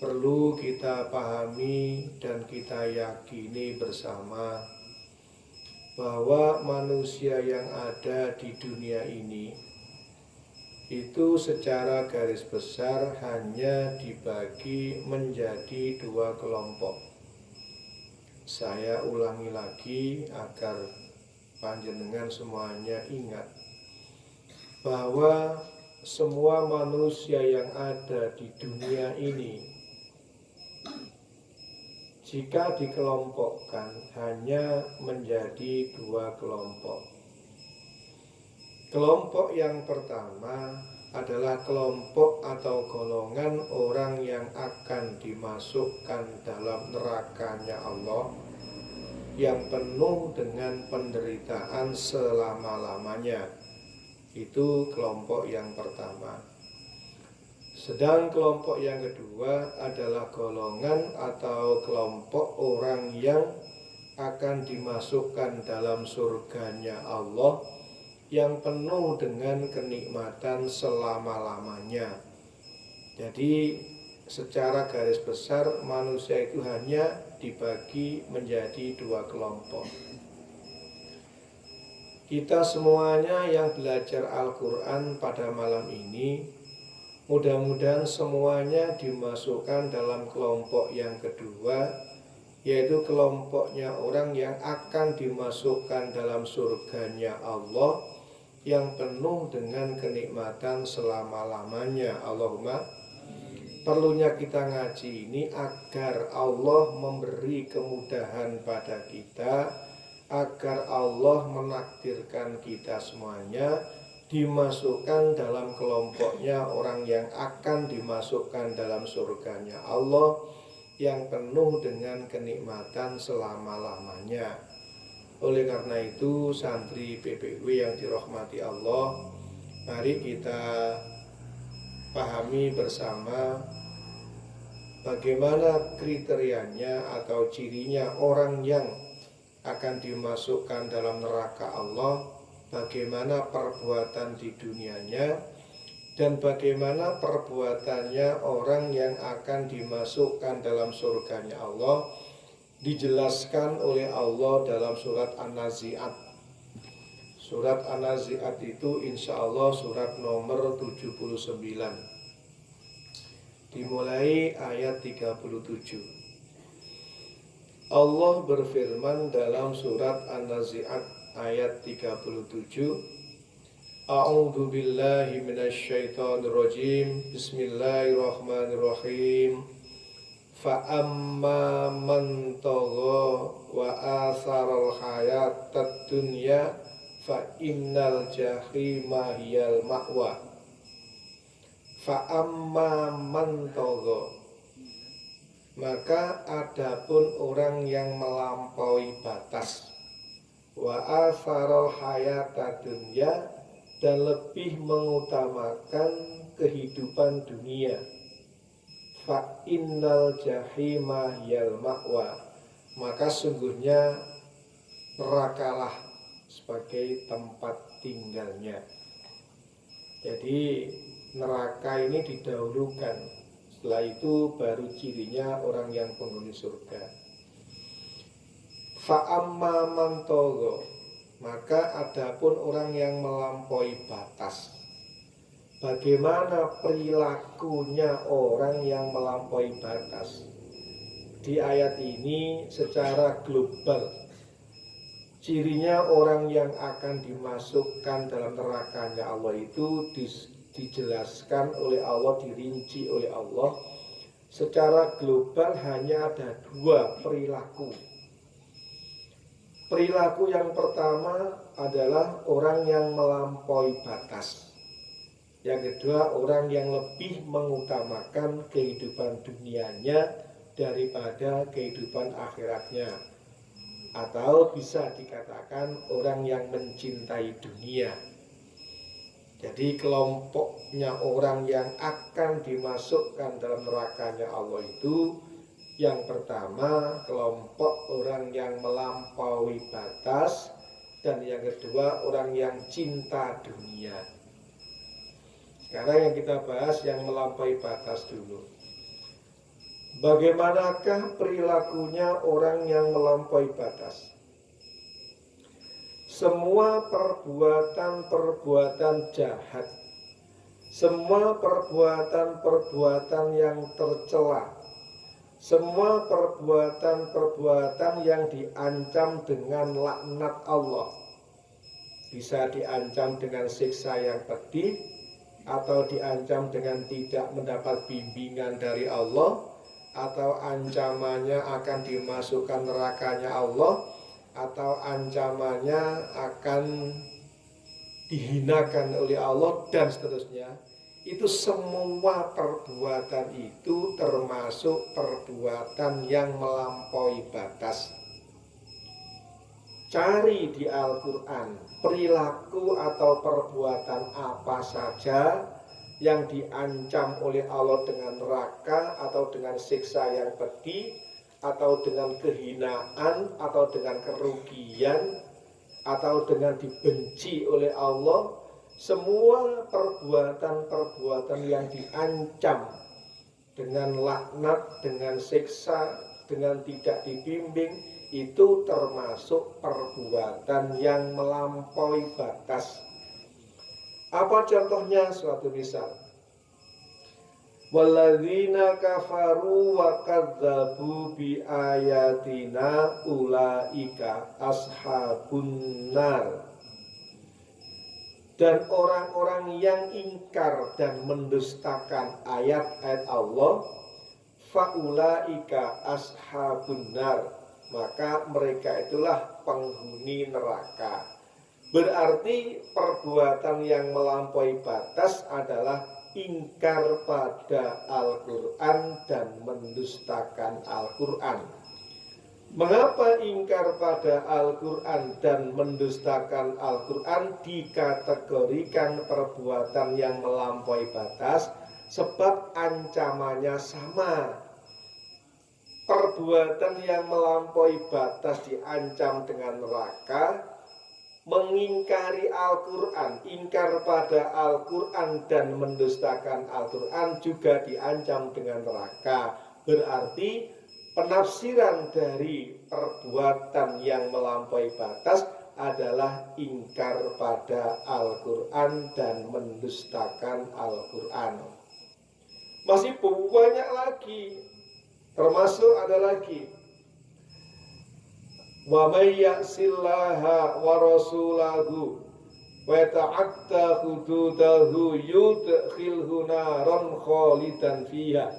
perlu kita pahami dan kita yakini bersama bahwa manusia yang ada di dunia ini itu secara garis besar hanya dibagi menjadi dua kelompok. Saya ulangi lagi agar panjenengan semuanya ingat bahwa semua manusia yang ada di dunia ini jika dikelompokkan hanya menjadi dua kelompok. Kelompok yang pertama adalah kelompok atau golongan orang yang akan dimasukkan dalam nerakanya Allah yang penuh dengan penderitaan selama-lamanya. Itu kelompok yang pertama. Sedang kelompok yang kedua adalah golongan atau kelompok orang yang akan dimasukkan dalam surganya Allah yang penuh dengan kenikmatan selama-lamanya. Jadi secara garis besar manusia itu hanya dibagi menjadi dua kelompok. Kita semuanya yang belajar Al-Quran pada malam ini, mudah-mudahan semuanya dimasukkan dalam kelompok yang kedua, yaitu kelompoknya orang yang akan dimasukkan dalam surganya Allah yang penuh dengan kenikmatan selama-lamanya. Allahumma. Perlunya kita ngaji ini agar Allah memberi kemudahan pada kita, agar Allah menakdirkan kita semuanya dimasukkan dalam kelompoknya orang yang akan dimasukkan dalam surganya Allah yang penuh dengan kenikmatan selama-lamanya. Oleh karena itu, santri PPW yang dirahmati Allah, mari kita pahami bersama bagaimana kriterianya atau cirinya orang yang akan dimasukkan dalam neraka Allah, bagaimana perbuatan di dunianya, dan bagaimana perbuatannya orang yang akan dimasukkan dalam surganya Allah, dijelaskan oleh Allah dalam surat An-Nazi'at. Surat An-Nazi'at itu insya Allah surat nomor 79. Dimulai ayat 37. Allah berfirman dalam surat An-Nazi'at ayat 37. A'udzu billahi minasyaitonir rajim. Bismillahirrahmanirrahim. Fa'amma man tagha wa atharal hayatad dunya fa innal jahima hiyal ma'wa. Fa'amma man tagha, maka adapun orang yang melampaui batas, wa atharal hayatad dunya, dan lebih mengutamakan kehidupan dunia, fa innal jahima hiyal ma'wa, maka sungguhnya nerakalah sebagai tempat tinggalnya. Jadi neraka ini didahulukan, setelah itu baru cirinya orang yang penghuni surga. Fa amma man tagha, maka adapun orang yang melampaui batas. Bagaimana perilakunya orang yang melampaui batas? Di ayat ini secara global, cirinya orang yang akan dimasukkan dalam nerakanya Allah itu dijelaskan oleh Allah, dirinci oleh Allah. Secara global hanya ada dua perilaku. Perilaku yang pertama adalah orang yang melampaui batas. Yang kedua, orang yang lebih mengutamakan kehidupan dunianya daripada kehidupan akhiratnya. Atau bisa dikatakan orang yang mencintai dunia. Jadi kelompoknya orang yang akan dimasukkan dalam nerakanya Allah itu, yang pertama kelompok orang yang melampaui batas, dan yang kedua orang yang cinta dunia. Sekarang yang kita bahas yang melampaui batas dulu. Bagaimanakah perilakunya orang yang melampaui batas? Semua perbuatan-perbuatan jahat, semua perbuatan-perbuatan yang tercela, semua perbuatan-perbuatan yang diancam dengan laknat Allah, bisa diancam dengan siksa yang pedih, atau diancam dengan tidak mendapat bimbingan dari Allah, atau ancamannya akan dimasukkan nerakanya Allah, atau ancamannya akan dihinakan oleh Allah, dan seterusnya. Itu semua perbuatan itu termasuk perbuatan yang melampaui batas. Cari di Al-Quran perilaku atau perbuatan apa saja yang diancam oleh Allah dengan neraka, atau dengan siksa yang pedih, atau dengan kehinaan, atau dengan kerugian, atau dengan dibenci oleh Allah. Semua perbuatan-perbuatan yang diancam dengan laknat, dengan siksa, dengan tidak dibimbing, itu termasuk perbuatan yang melampaui batas. Apa contohnya? Suatu misal, walladzina kafaru wa kadzabu bi ayatina ulaika ashabun nar. Dan orang-orang yang ingkar dan mendustakan ayat-ayat Allah, faulaika ashabun nar, maka mereka itulah penghuni neraka. Berarti perbuatan yang melampaui batas adalah ingkar pada Al-Quran dan mendustakan Al-Quran. Mengapa ingkar pada Al-Quran dan mendustakan Al-Quran dikategorikan perbuatan yang melampaui batas? Sebab ancamannya sama. Perbuatan yang melampaui batas diancam dengan neraka. Mengingkari Al-Quran, ingkar pada Al-Quran dan mendustakan Al-Quran juga diancam dengan neraka. Berarti penafsiran dari perbuatan yang melampaui batas adalah ingkar pada Al-Quran dan mendustakan Al-Quran. Masih banyak lagi, termasuk ada lagi, wa may ya'sillaha wa rasulahu wa ta'atta hududahu yudkhilhu naran khalidan fiha.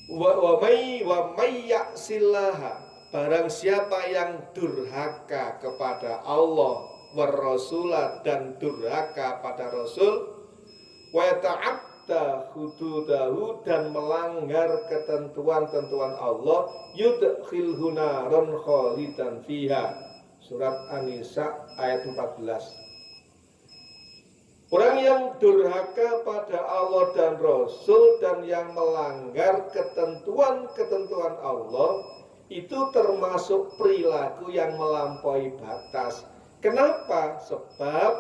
Wa may ya'sillaha, barang siapa yang durhaka kepada Allah, wa rasulah, dan durhaka pada Rasul, wa ta'atta hududahu, dan melanggar ketentuan-tentuan Allah, yudkhilhu naran khalidan fiha. Surat An-Nisa ayat 14. Orang yang durhaka pada Allah dan Rasul dan yang melanggar ketentuan-ketentuan Allah, itu termasuk perilaku yang melampaui batas. Kenapa? Sebab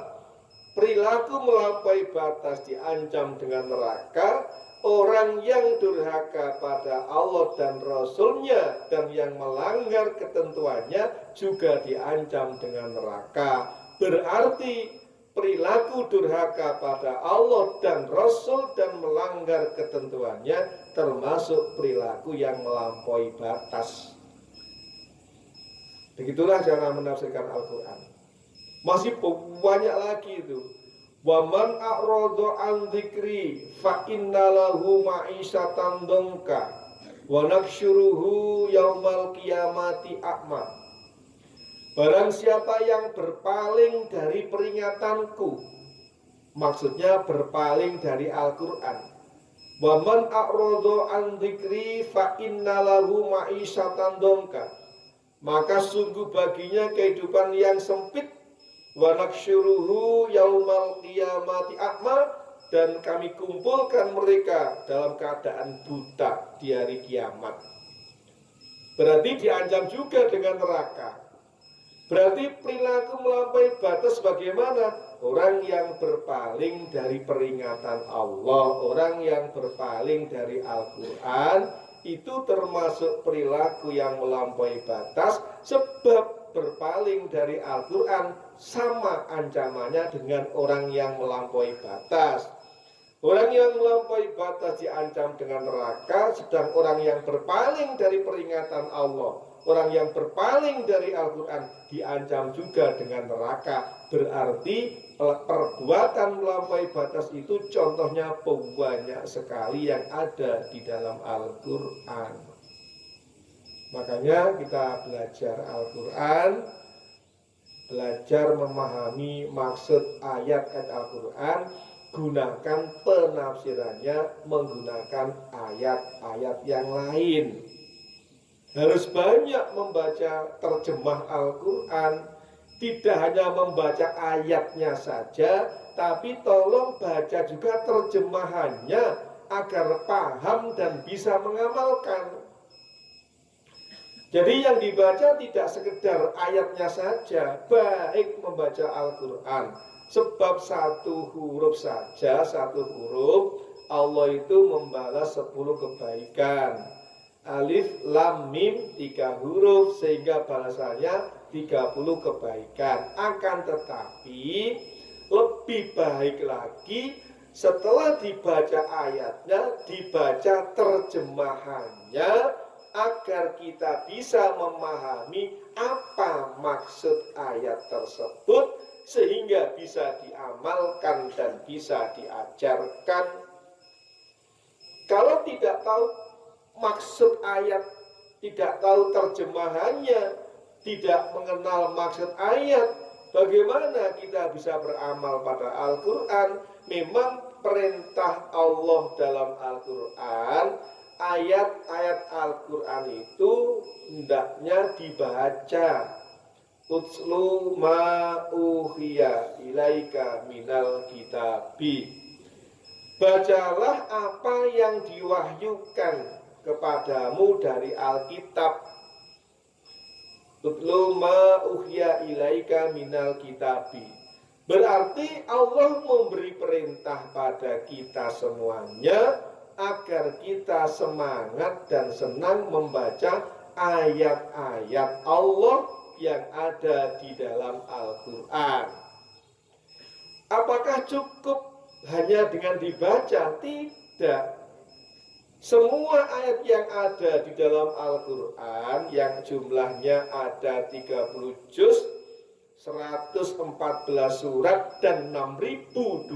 perilaku melampaui batas diancam dengan neraka. Orang yang durhaka pada Allah dan Rasulnya dan yang melanggar ketentuannya juga diancam dengan neraka. Berarti perilaku durhaka pada Allah dan Rasul dan melanggar ketentuannya termasuk perilaku yang melampaui batas. Begitulah cara menafsirkan Al-Quran. Masih banyak lagi itu. Wa man a'rada an dzikri fa inna lahu ma'isyatan dhanka wa naksyuruhu yaumal qiyamati a'ma. Barang siapa yang berpaling dari peringatanku, maksudnya berpaling dari Al-Quran. Wa man a'rada an dzikri fa inna lahu ma'isyatan dhanka, maka sungguh baginya kehidupan yang sempit. Wa naksyuruhu yaumal qiyamati a'ma, dan kami kumpulkan mereka dalam keadaan buta di hari kiamat. Berarti diancam juga dengan neraka. Berarti perilaku melampaui batas bagaimana? Orang yang berpaling dari peringatan Allah, orang yang berpaling dari Al-Quran, itu termasuk perilaku yang melampaui batas, sebab berpaling dari Al-Quran sama ancamannya dengan orang yang melampaui batas. Orang yang melampaui batas diancam dengan neraka, sedang orang yang berpaling dari peringatan Allah, orang yang berpaling dari Al-Quran diancam juga dengan neraka. Berarti perbuatan melampaui batas itu contohnya banyak sekali yang ada di dalam Al-Quran. Makanya kita belajar Al-Quran, belajar memahami maksud ayat-ayat Al-Quran, gunakan penafsirannya menggunakan ayat-ayat yang lain. Harus banyak membaca terjemah Al-Quran. Tidak hanya membaca ayatnya saja, tapi tolong baca juga terjemahannya agar paham dan bisa mengamalkan. Jadi yang dibaca tidak sekedar ayatnya saja, baik membaca Al-Quran. Sebab satu huruf saja, satu huruf, Allah itu membalas 10 kebaikan. Alif, lam, mim, 3 huruf, sehingga balasannya 30 kebaikan. Akan tetapi lebih baik lagi setelah dibaca ayatnya, dibaca terjemahannya, agar kita bisa memahami apa maksud ayat tersebut, sehingga bisa diamalkan dan bisa diajarkan. Kalau tidak tahu maksud ayat, tidak tahu terjemahannya, tidak mengenal maksud ayat, bagaimana kita bisa beramal pada Al-Quran? Memang perintah Allah dalam Al-Quran, ayat-ayat Al-Quran itu hendaknya dibaca. Utslu ma uhiya ilaika minal kitabi. Bacalah apa yang diwahyukan kepadamu dari Alkitab. Utslu ma uhiya ilaika minal kitabi. Berarti Allah memberi perintah pada kita semuanya agar kita semangat dan senang membaca ayat-ayat Allah yang ada di dalam Al-Quran. Apakah cukup hanya dengan dibaca? Tidak. Semua ayat yang ada di dalam Al-Quran, yang jumlahnya ada 30 juz, 114 surat dan 6.236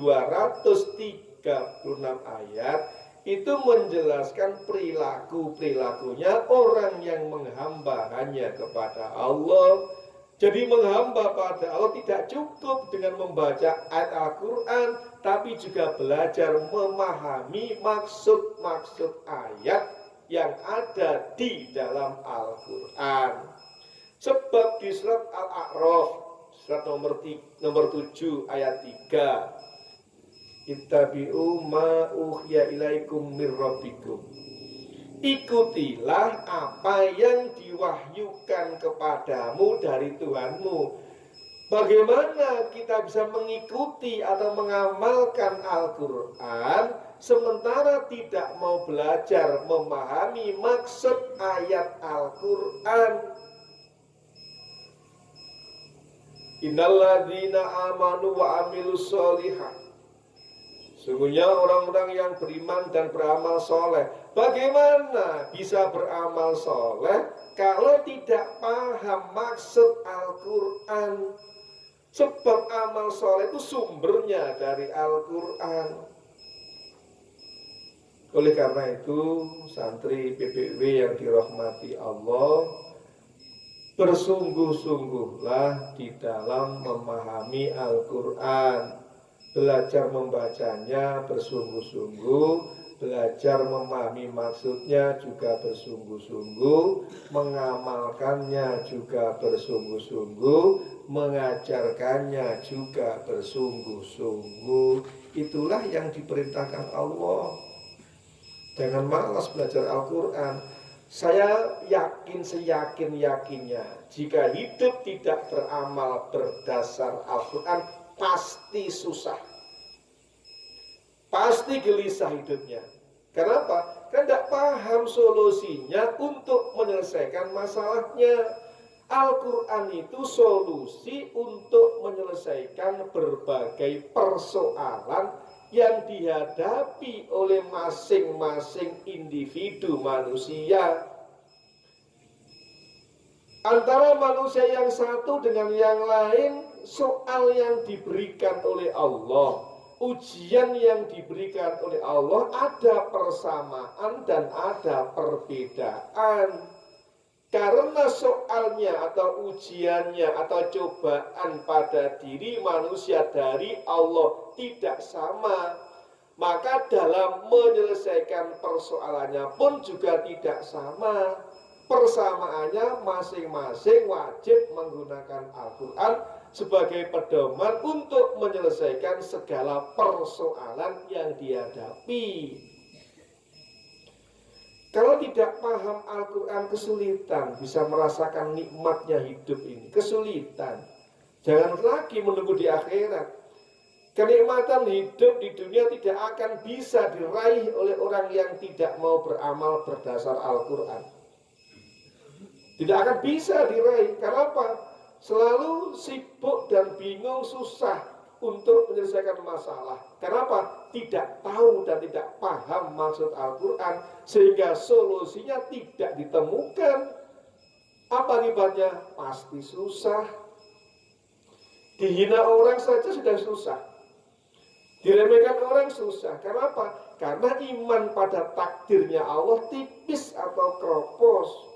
ayat, itu menjelaskan perilaku-perilakunya orang yang menghamba hanya kepada Allah. Jadi menghamba pada Allah tidak cukup dengan membaca ayat Al-Quran, tapi juga belajar memahami maksud-maksud ayat yang ada di dalam Al-Quran. Sebab di surat Al-A'raf, surat nomor 7 ayat 3, ittabi'u ma uhiya ilaikum mir rabbikum. Ikutilah apa yang diwahyukan kepadamu dari Tuhanmu. Bagaimana kita bisa mengikuti atau mengamalkan Al-Quran sementara tidak mau belajar memahami maksud ayat Al-Quran? Innalladzina amanu wa amilus sholihat. Sungguhnya orang-orang yang beriman dan beramal soleh. Bagaimana bisa beramal soleh kalau tidak paham maksud Al-Quran? Sebab amal soleh itu sumbernya dari Al-Quran. Oleh karena itu, santri PPW yang dirahmati Allah, bersungguh-sungguhlah di dalam memahami Al-Quran. Belajar membacanya bersungguh-sungguh, belajar memahami maksudnya juga bersungguh-sungguh, mengamalkannya juga bersungguh-sungguh, mengajarkannya juga bersungguh-sungguh. Itulah yang diperintahkan Allah. Jangan malas belajar Al-Quran. Saya yakin seyakin-yakinnya, jika hidup tidak beramal berdasar Al-Quran, pasti susah. Pasti gelisah hidupnya. Kenapa? Kan tidak paham solusinya untuk menyelesaikan masalahnya. Al-Quran itu solusi untuk menyelesaikan berbagai persoalan yang dihadapi oleh masing-masing individu manusia. Antara manusia yang satu dengan yang lain, soal yang diberikan oleh Allah, ujian yang diberikan oleh Allah, ada persamaan dan ada perbedaan. Karena soalnya atau ujiannya atau cobaan pada diri manusia dari Allah tidak sama, maka dalam menyelesaikan persoalannya pun juga tidak sama. Persamaannya masing-masing wajib menggunakan Al-Quran sebagai pedoman untuk menyelesaikan segala persoalan yang dihadapi. Kalau tidak paham Al-Quran, kesulitan bisa merasakan nikmatnya hidup ini. Kesulitan. Jangan lagi menunggu di akhirat. Kenikmatan hidup di dunia tidak akan bisa diraih oleh orang yang tidak mau beramal berdasar Al-Quran. Tidak akan bisa diraih. Karena apa? Selalu sibuk dan bingung, susah untuk menyelesaikan masalah. Kenapa? Tidak tahu dan tidak paham maksud Al-Quran, sehingga solusinya tidak ditemukan. Apa akibatnya? Pasti susah. Dihina orang saja sudah susah. Diremehkan orang susah. Kenapa? Karena iman pada takdirnya Allah tipis atau kropos.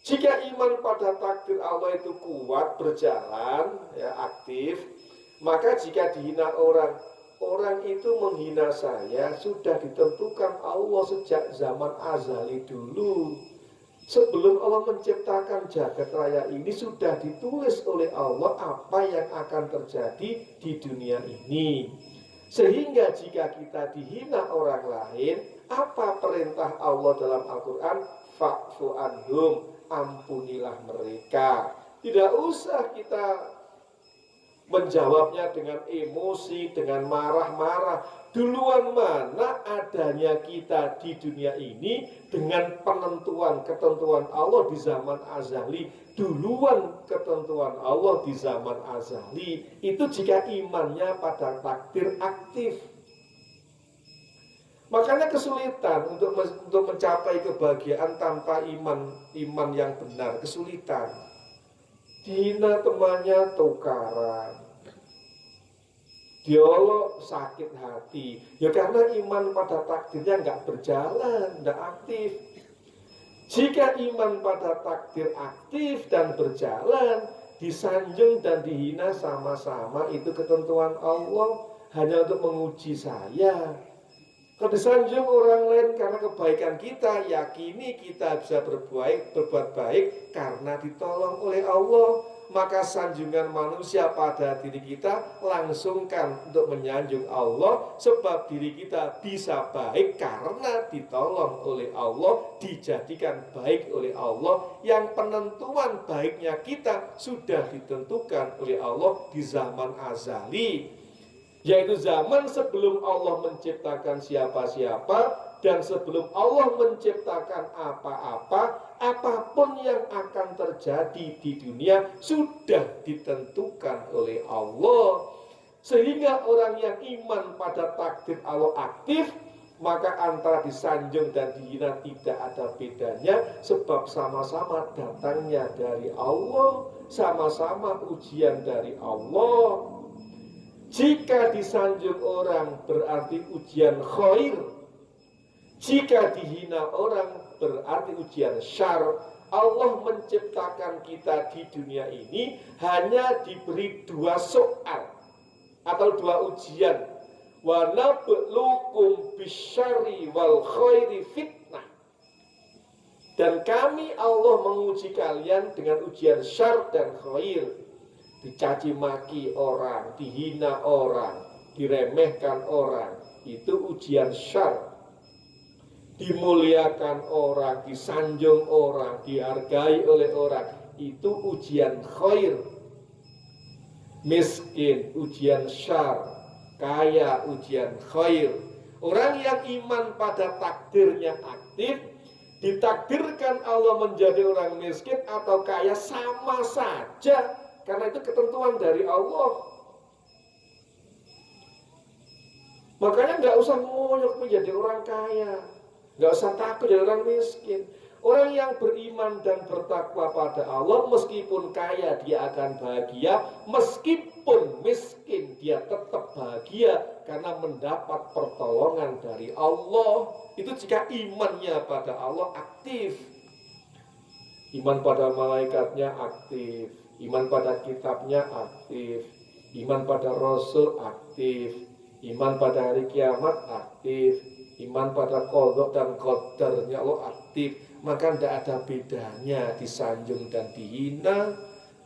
Jika iman pada takdir Allah itu kuat, berjalan, ya, aktif, maka jika dihina orang, orang itu menghina saya sudah ditentukan Allah sejak zaman azali dulu. Sebelum Allah menciptakan jagat raya ini, sudah ditulis oleh Allah apa yang akan terjadi di dunia ini. Sehingga jika kita dihina orang lain, apa perintah Allah dalam Al-Quran? Fa'fu anhum, ampunilah mereka. Tidak usah kita menjawabnya dengan emosi, dengan marah-marah. Duluan mana adanya kita di dunia ini dengan penentuan ketentuan Allah di zaman azali. Duluan ketentuan Allah di zaman azali. Itu jika imannya pada takdir aktif. Makanya kesulitan untuk mencapai kebahagiaan tanpa iman yang benar, kesulitan. Dihina temannya tukaran, diolok sakit hati, ya karena iman pada takdirnya nggak berjalan, nggak aktif. Jika iman pada takdir aktif dan berjalan, disanjung dan dihina sama-sama, itu ketentuan Allah hanya untuk menguji saya. Kalau disanjung orang lain karena kebaikan kita, yakini kita bisa berbuat baik karena ditolong oleh Allah. Maka sanjungan manusia pada diri kita langsungkan untuk menyanjung Allah, sebab diri kita bisa baik karena ditolong oleh Allah, dijadikan baik oleh Allah. Yang penentuan baiknya kita sudah ditentukan oleh Allah di zaman azali, yaitu zaman sebelum Allah menciptakan siapa-siapa dan sebelum Allah menciptakan apa-apa. Apapun yang akan terjadi di dunia sudah ditentukan oleh Allah. Sehingga orang yang iman pada takdir Allah aktif, maka antara disanjung dan dihina tidak ada bedanya, sebab sama-sama datangnya dari Allah, sama-sama ujian dari Allah. Jika disanjung orang berarti ujian khair, jika dihina orang berarti ujian syar. Allah menciptakan kita di dunia ini hanya diberi dua soal atau dua ujian. Wa nabluukum bisyarri wal khairi fitnah. Dan kami Allah menguji kalian dengan ujian syar dan khair. Dicaci maki orang, dihina orang, diremehkan orang, itu ujian syar. dimuliakan orang, disanjung orang, dihargai oleh orang, itu ujian khair. Miskin ujian syar, kaya ujian khair. Orang yang iman pada takdirnya aktif, ditakdirkan Allah menjadi orang miskin atau kaya sama saja, karena itu ketentuan dari Allah. Makanya nggak usah ngoyok menjadi orang kaya, nggak usah takut jadi orang miskin. Orang yang beriman dan bertakwa pada Allah, meskipun kaya dia akan bahagia, meskipun miskin dia tetap bahagia karena mendapat pertolongan dari Allah. Itu jika imannya pada Allah aktif. Iman pada malaikatnya aktif, iman pada kitabnya aktif, iman pada Rasul aktif, iman pada hari kiamat aktif, iman pada qadha dan qadarnya Allah aktif. Maka tidak ada bedanya disanjung dan dihina,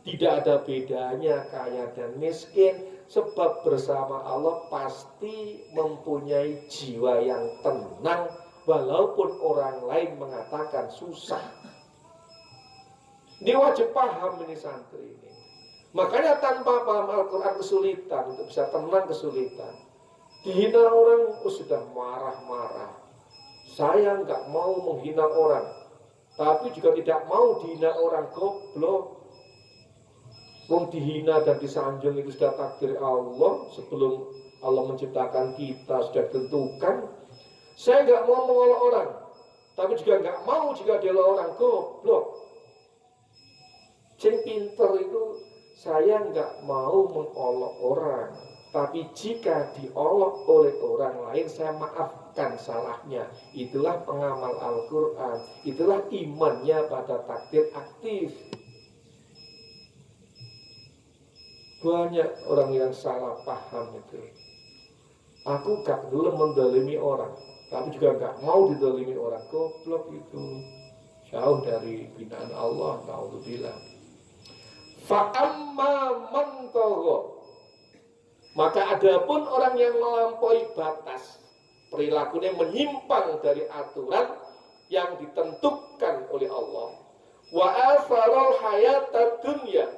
tidak ada bedanya kaya dan miskin, sebab bersama Allah pasti mempunyai jiwa yang tenang, walaupun orang lain mengatakan susah. Ini wajib paham ini santri ini. Makanya tanpa paham Al-Quran kesulitan, untuk bisa tenang kesulitan. Dihina orang sudah marah-marah. Saya nggak mau menghina orang, tapi juga tidak mau dihina orang, goblok. Wong dihina dan disanjung itu sudah takdir Allah. Sebelum Allah menciptakan kita sudah tentukan. Saya nggak mau mengolok orang, tapi juga nggak mau jika dia orang, goblok. Yang pinter itu, saya nggak mau mengolok orang, tapi jika diolok oleh orang lain, saya maafkan salahnya. Itulah pengamal Al-Quran, itulah imannya pada takdir aktif. Banyak orang yang salah paham itu. Aku gak dulu mendolimi orang, tapi juga gak mau didolimi orang, goblok itu. Jauh dari binaan Allah, na'udzubillah. Fa'amma man tagha, maka adapun orang yang melampaui batas, perilakunya menyimpang dari aturan yang ditentukan oleh Allah, wa atharal hayatad dunya,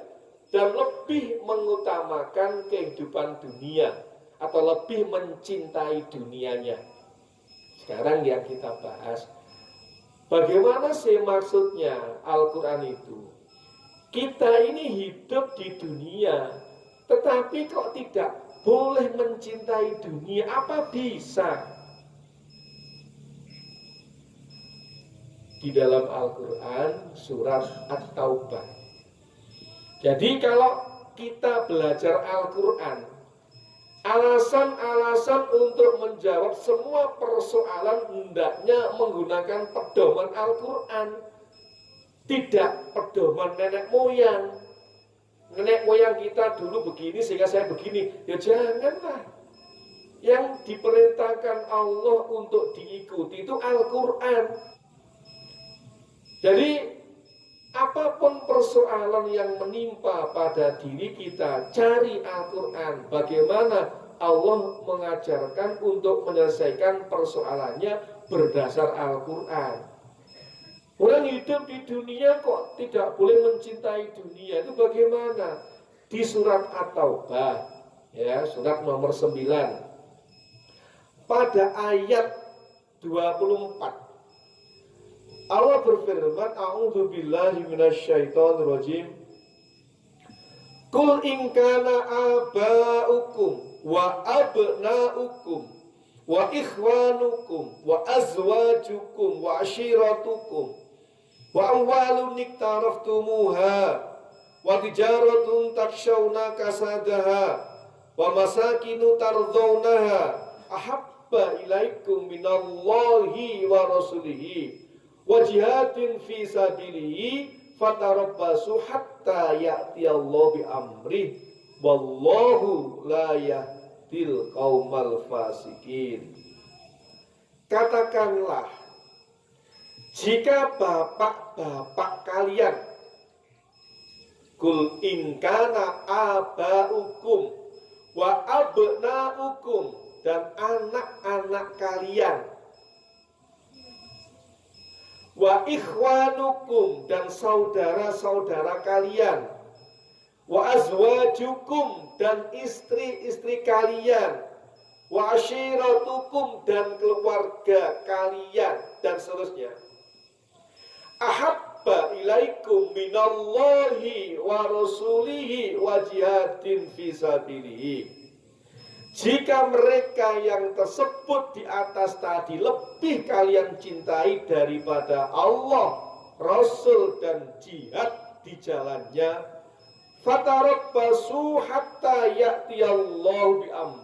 dan lebih mengutamakan kehidupan dunia atau lebih mencintai dunianya. Sekarang yang kita bahas, bagaimana sih maksudnya Al-Quran itu? Kita ini hidup di dunia, tetapi kok tidak boleh mencintai dunia? Apa bisa? Di dalam Al-Quran surat At-Taubah. Jadi kalau kita belajar Al-Quran, alasan-alasan untuk menjawab semua persoalan hendaknya menggunakan pedoman Al-Quran. Tidak pedoman nenek moyang. Nenek moyang kita dulu begini sehingga saya begini. Ya janganlah. Yang diperintahkan Allah untuk diikuti itu Al-Quran. Jadi apapun persoalan yang menimpa pada diri kita, cari Al-Quran. Bagaimana Allah mengajarkan untuk menyelesaikan persoalannya berdasar Al-Quran. Orang hidup di dunia kok tidak boleh mencintai dunia, itu bagaimana? Di surat At-Taubah, ya, surat nomor 9, pada ayat 24, Allah berfirman, A'udzu billahi minasyaitonir rajim. Qul in kana aba'ukum wa abna'ukum wa ikhwanukum wa azwajukum wa ashiratukum wa amwalun iktaraftumuha wa tijaratun takshawna kasadaha wa masakinu tardawnaha ahabba ilaikum minallahi wa rasulihi wa jihadin fi sabilihi fatarabbasu hatta ya'tiyallahu bi amrih wallahu la yahdil qaumal fasikin. Katakanlah, jika bapak-bapak kalian, kul in kana aba'ukum wa abna'ukum, dan anak-anak kalian, wa ikhwanukum, dan saudara-saudara kalian, wa azwajukum, dan istri-istri kalian, wa ashiratukum, dan keluarga kalian, dan seterusnya. Ahabba ilaikum minallahi wa rasulihi wa jihadin fisabilihi. Jika mereka yang tersebut di atas tadi lebih kalian cintai daripada Allah, Rasul, dan jihad di jalannya, fatarabbasu hatta ya'tiyallahu bi amri.